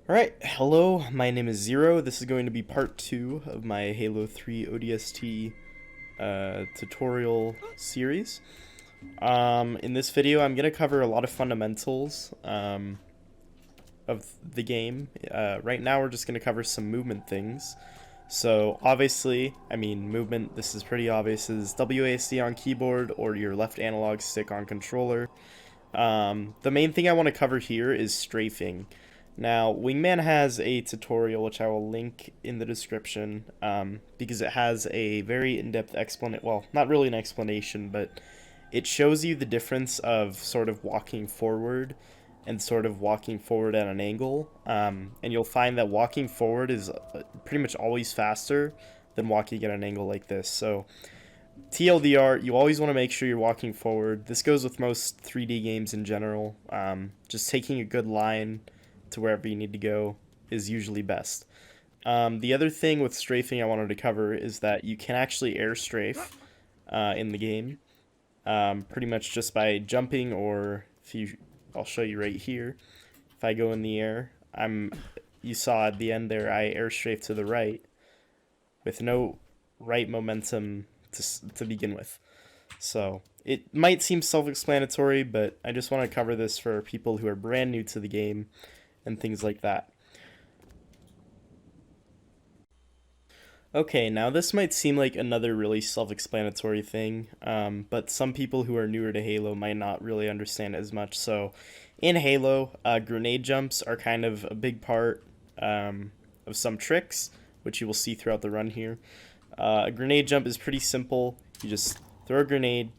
Alright, hello, my name is Zero. This is going to be part 2 of my Halo 3 ODST tutorial series. In this video, I'm going to cover a lot of fundamentals of the game. Right now, we're just going to cover some movement things. So, obviously, movement, this is pretty obvious, is WASD on keyboard or your left analog stick on controller. The main thing I want to cover here is strafing. Now, Wingman has a tutorial which I will link in the description because it has a very in-depth explanation, well, not really an explanation, but it shows you the difference of sort of walking forward and sort of walking forward at an angle, and you'll find that walking forward is pretty much always faster than walking at an angle like this. So, TLDR, you always want to make sure you're walking forward. This goes with most 3D games in general. Just taking a good line to wherever you need to go is usually best. The other thing with strafing I wanted to cover is that you can actually air strafe in the game, pretty much just by jumping, or I'll show you right here. If I go in the air, you saw at the end there, I air strafe to the right with no right momentum to begin with. So it might seem self-explanatory, but I just want to cover this for people who are brand new to the game and things like that. Okay, now this might seem like another really self-explanatory thing, but some people who are newer to Halo might not really understand as much. So in Halo, grenade jumps are kind of a big part of some tricks, which you will see throughout the run here. A grenade jump is pretty simple. You just throw a grenade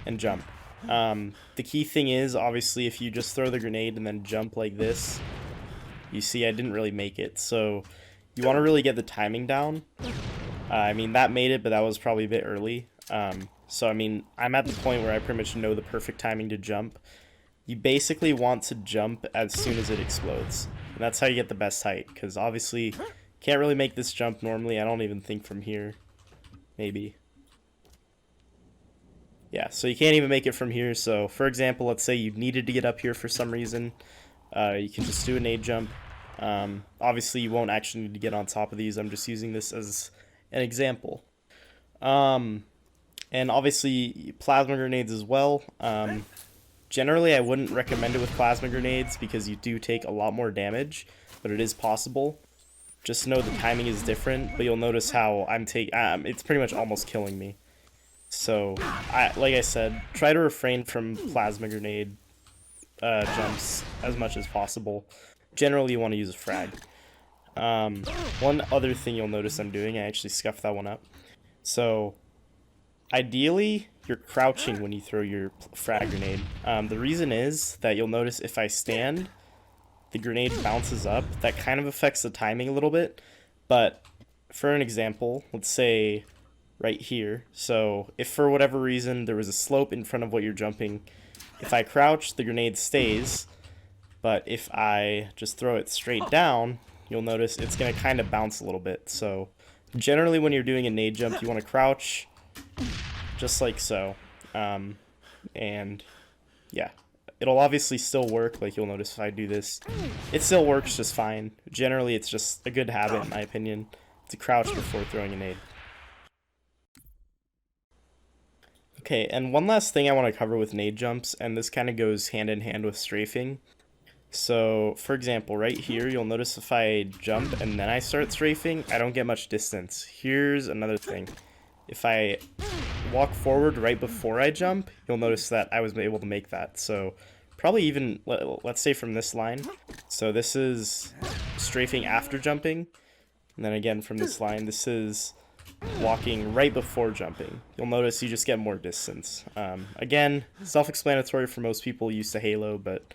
and jump. The key thing is, obviously, if you just throw the grenade and then jump like this, you see I didn't really make it. So you want to really get the timing down. That made it, but that was probably a bit early. So I'm at the point where I pretty much know the perfect timing to jump. You basically want to jump as soon as it explodes. And that's how you get the best height, because obviously can't really make this jump normally. I don't even think from here. Maybe. Yeah, so you can't even make it from here. So, for example, let's say you needed to get up here for some reason. You can just do a nade jump. Obviously, you won't actually need to get on top of these. I'm just using this as an example. And obviously, plasma grenades as well. Generally, I wouldn't recommend it with plasma grenades because you do take a lot more damage, but it is possible. Just know the timing is different, but you'll notice how it's pretty much almost killing me. So, like I said, try to refrain from plasma grenade jumps as much as possible. Generally, you want to use a frag. One other thing you'll notice I'm doing, I actually scuffed that one up. So, ideally, you're crouching when you throw your frag grenade. The reason is that you'll notice if I stand, the grenade bounces up. That kind of affects the timing a little bit. But for an example, let's say right here. So if for whatever reason there was a slope in front of what you're jumping, if I crouch, the grenade stays. But if I just throw it straight down, you'll notice it's going to kind of bounce a little bit. So generally when you're doing a nade jump, you want to crouch just like so. And yeah, it'll obviously still work. Like you'll notice if I do this, it still works just fine. Generally, it's just a good habit, in my opinion, to crouch before throwing a nade. Okay, and one last thing I want to cover with nade jumps, and this kind of goes hand in hand with strafing. So, for example, right here, you'll notice if I jump and then I start strafing, I don't get much distance. Here's another thing. If I walk forward right before I jump, you'll notice that I was able to make that. So, probably even, let's say from this line. So this is strafing after jumping. And then again from this line, this is walking right before jumping. You'll notice you just get more distance. Again, self-explanatory for most people used to Halo, but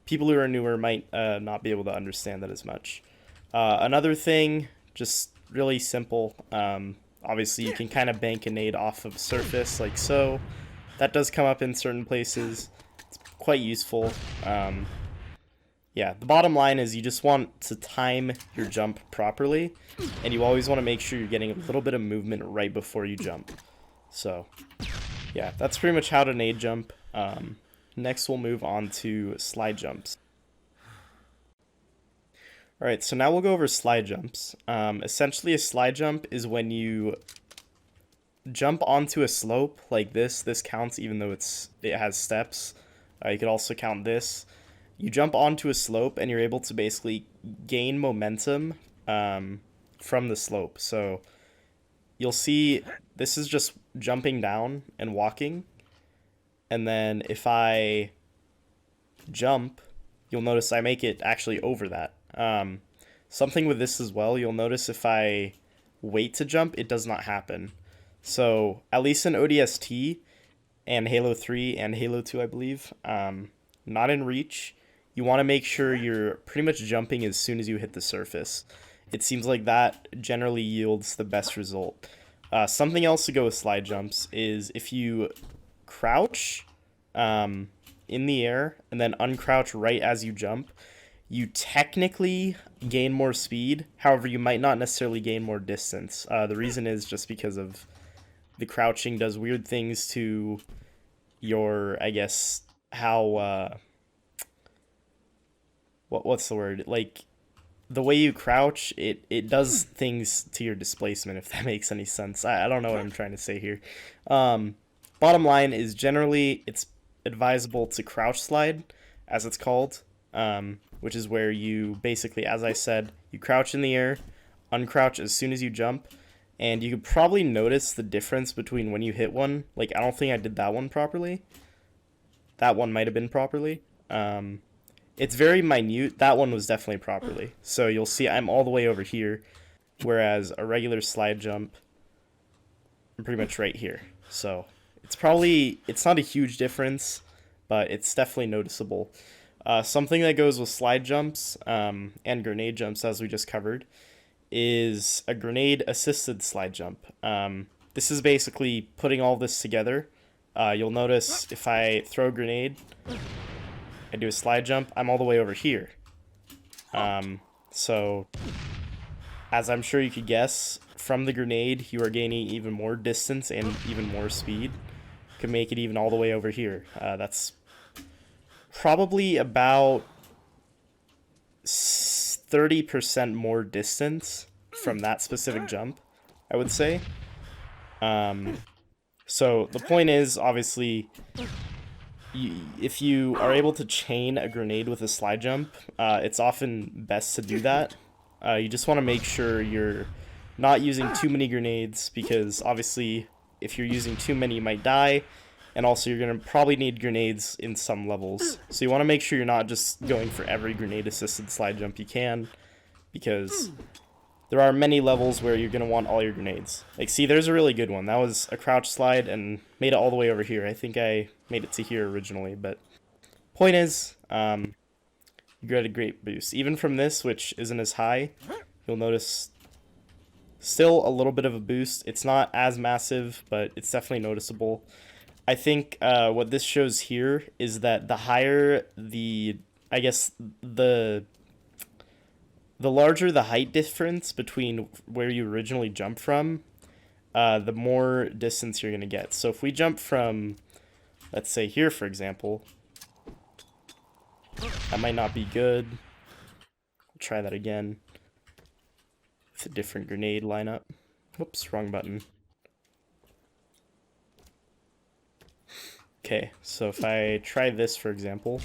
people who are newer might not be able to understand that as much. Another thing, just really simple. Obviously, you can kind of bank a nade off of surface like so. That does come up in certain places. It's quite useful. Yeah, the bottom line is you just want to time your jump properly, and you always want to make sure you're getting a little bit of movement right before you jump. So, yeah, that's pretty much how to nade jump. Next, we'll move on to slide jumps. Alright, so now we'll go over slide jumps. Essentially, a slide jump is when you jump onto a slope like this. This counts even though it has steps. You could also count this. You jump onto a slope and you're able to basically gain momentum from the slope. So you'll see this is just jumping down and walking. And then if I jump, you'll notice I make it actually over that. Something with this as well, you'll notice if I wait to jump, it does not happen. So at least in ODST and Halo 3 and Halo 2, I believe, not in Reach, you want to make sure you're pretty much jumping as soon as you hit the surface. It seems like that generally yields the best result. Something else to go with slide jumps is if you crouch in the air and then uncrouch right as you jump, you technically gain more speed. However, you might not necessarily gain more distance. The reason is just because of the crouching does weird things to your, I guess, how, what's the word? Like, the way you crouch, it does things to your displacement, if that makes any sense. I don't know what I'm trying to say here. Bottom line is generally it's advisable to crouch slide, as it's called, which is where you basically, as I said, you crouch in the air, uncrouch as soon as you jump, and you could probably notice the difference between when you hit one. Like, I don't think I did that one properly. That one might have been properly. It's very minute. That one was definitely properly. So you'll see I'm all the way over here, whereas a regular slide jump, I'm pretty much right here. So it's not a huge difference, but it's definitely noticeable. Something that goes with slide jumps and grenade jumps, as we just covered, is a grenade assisted slide jump. This is basically putting all this together. You'll notice if I throw a grenade, I do a slide jump, I'm all the way over here. So, as I'm sure you could guess, from the grenade, you are gaining even more distance and even more speed. You can make it even all the way over here. That's probably about 30% more distance from that specific jump, I would say. So the point is, obviously, if you are able to chain a grenade with a slide jump, it's often best to do that. You just want to make sure you're not using too many grenades, because obviously if you're using too many you might die, and also you're going to probably need grenades in some levels. So you want to make sure you're not just going for every grenade assisted slide jump you can, because there are many levels where you're going to want all your grenades. Like, see, there's a really good one. That was a crouch slide and made it all the way over here. I think I made it to here originally, but point is, you get a great boost. Even from this, which isn't as high, you'll notice still a little bit of a boost. It's not as massive, but it's definitely noticeable. I think what this shows here is that the higher the, I guess, the larger the height difference between where you originally jumped from, the more distance you're going to get. So if we jump from, let's say here, for example, that might not be good. I'll try that again with a different grenade lineup. Whoops, wrong button. Okay, so if I try this, for example,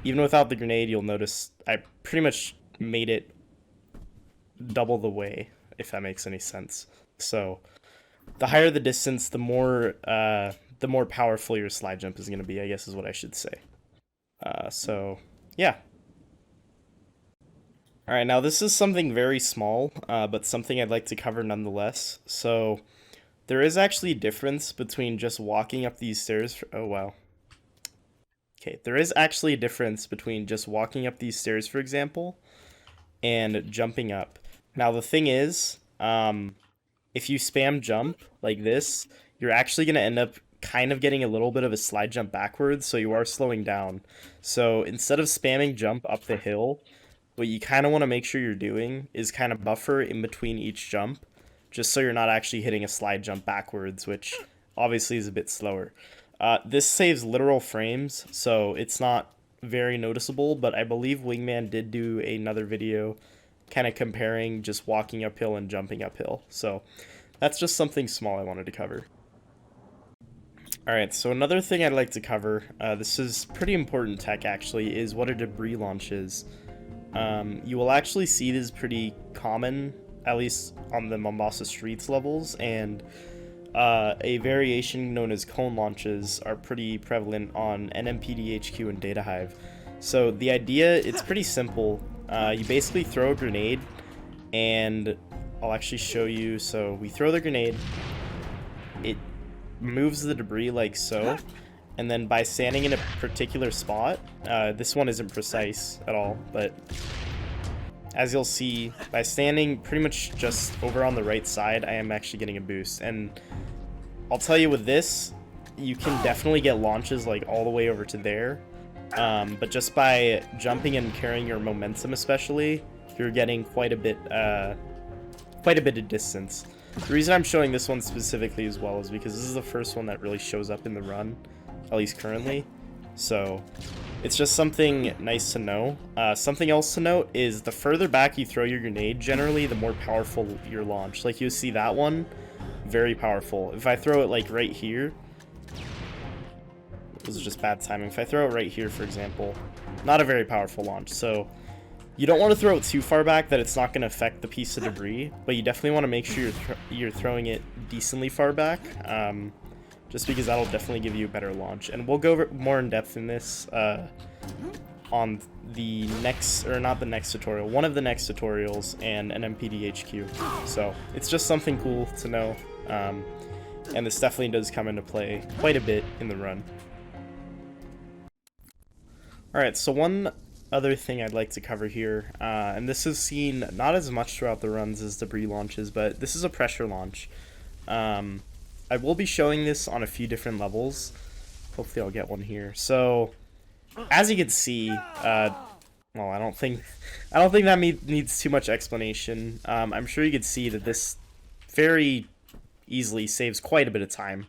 even without the grenade, you'll notice I pretty much made it double the way, if that makes any sense. So the higher the distance, the more powerful your slide jump is going to be, I guess is what I should say. So yeah. Alright, now this is something very small, but something I'd like to cover nonetheless. So there is actually a difference between just walking up these stairs. Oh, wow. Okay, there is actually a difference between just walking up these stairs, for example, and jumping up. Now, the thing is, if you spam jump like this, you're actually going to end up kind of getting a little bit of a slide jump backwards, so you are slowing down. So instead of spamming jump up the hill, what you kind of want to make sure you're doing is kind of buffer in between each jump, just so you're not actually hitting a slide jump backwards, which obviously is a bit slower. This saves literal frames, so it's not very noticeable, but I believe Wingman did do another video kind of comparing just walking uphill and jumping uphill. So that's just something small I wanted to cover. Alright, so another thing I'd like to cover, this is pretty important tech actually, is what a debris launch is. You will actually see this pretty common, at least on the Mombasa streets levels, and a variation known as cone launches are pretty prevalent on NMPD HQ and Data Hive. So the idea, it's pretty simple. You basically throw a grenade, and I'll actually show you. So we throw the grenade, it moves the debris like so, and then by standing in a particular spot, this one isn't precise at all, but as you'll see, by standing pretty much just over on the right side, I am actually getting a boost. And I'll tell you, with this, you can definitely get launches like all the way over to there, but just by jumping and carrying your momentum especially, you're getting quite a bit of distance. The reason I'm showing this one specifically as well is because this is the first one that really shows up in the run, at least currently. So it's just something nice to know. Something else to note is the further back you throw your grenade, generally the more powerful your launch. Like you see that one, very powerful. If I throw it like right here, this is just bad timing. If I throw it right here, for example, not a very powerful launch. So you don't want to throw it too far back that it's not going to affect the piece of debris, but you definitely want to make sure you're throwing it decently far back, just because that'll definitely give you a better launch. And we'll go over more in depth in this on the next, or not the next tutorial, one of the next tutorials and an MPD HQ. So it's just something cool to know, and this definitely does come into play quite a bit in the run. Alright, so one other thing I'd like to cover here, and this is seen not as much throughout the runs as debris launches, but this is a pressure launch. I will be showing this on a few different levels. Hopefully I'll get one here. So as you can see, well, I don't think that needs too much explanation. I'm sure you could see that this very easily saves quite a bit of time.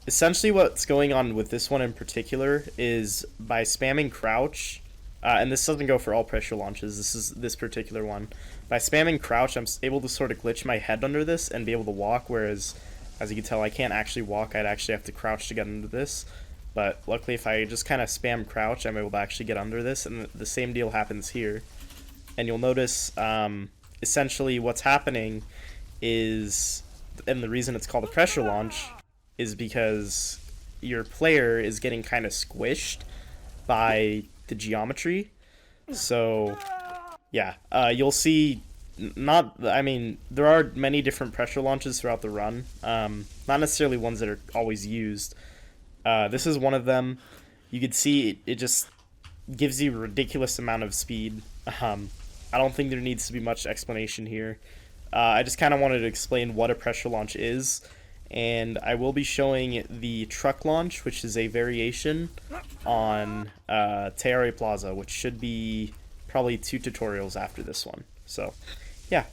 Essentially what's going on with this one in particular is by spamming crouch, and this doesn't go for all pressure launches, this is this particular one. By spamming crouch, I'm able to sort of glitch my head under this and be able to walk, whereas, as you can tell, I can't actually walk. I'd actually have to crouch to get under this. But luckily, if I just kind of spam crouch, I'm able to actually get under this, and the same deal happens here. And you'll notice, essentially what's happening is, and the reason it's called a pressure launch, is because your player is getting kind of squished by the geometry. So yeah, you'll see, there are many different pressure launches throughout the run, not necessarily ones that are always used. This is one of them. You can see it just gives you a ridiculous amount of speed. I don't think there needs to be much explanation here. I just kind of wanted to explain what a pressure launch is, and I will be showing the truck launch, which is a variation on Teare Plaza, which should be probably 2 tutorials after this one. So yeah.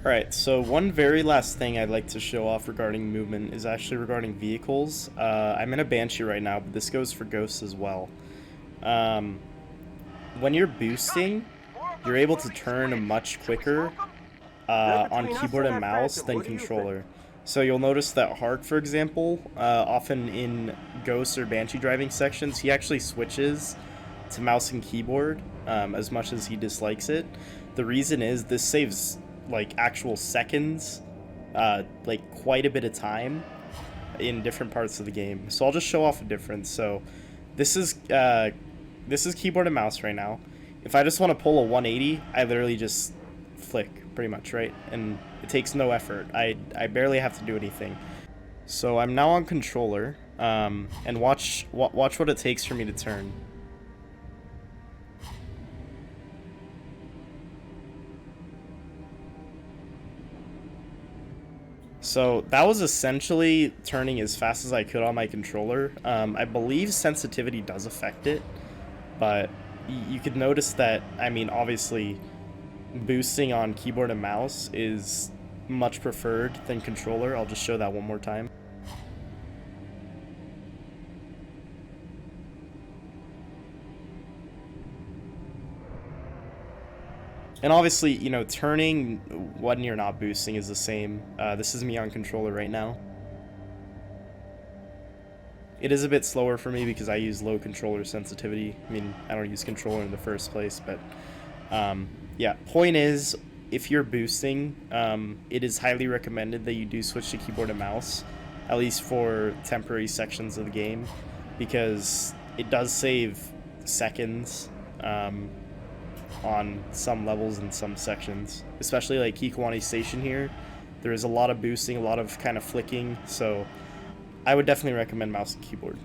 Alright, so one very last thing I'd like to show off regarding movement is actually regarding vehicles. I'm in a Banshee right now, but this goes for Ghosts as well. When you're boosting, you're able to turn much quicker on keyboard and mouse than controller. So you'll notice that Hark, for example, often in Ghost or Banshee driving sections, he actually switches to mouse and keyboard as much as he dislikes it. The reason is this saves like actual seconds, like quite a bit of time in different parts of the game. So I'll just show off a difference. So this is keyboard and mouse right now. If I just want to pull a 180, I literally just flick pretty much, right? And it takes no effort. I barely have to do anything. So I'm now on controller, and watch what it takes for me to turn. So that was essentially turning as fast as I could on my controller. I believe sensitivity does affect it, but you could notice that, I mean, obviously boosting on keyboard and mouse is much preferred than controller. I'll just show that one more time. And obviously, you know, turning when you're not boosting is the same. This is me on controller right now. It is a bit slower for me because I use low controller sensitivity. I mean, I don't use controller in the first place, but yeah, point is, if you're boosting, it is highly recommended that you do switch to keyboard and mouse, at least for temporary sections of the game, because it does save seconds on some levels and some sections, especially like Kikwani Station here. There is a lot of boosting, a lot of kind of flicking, so I would definitely recommend mouse and keyboard.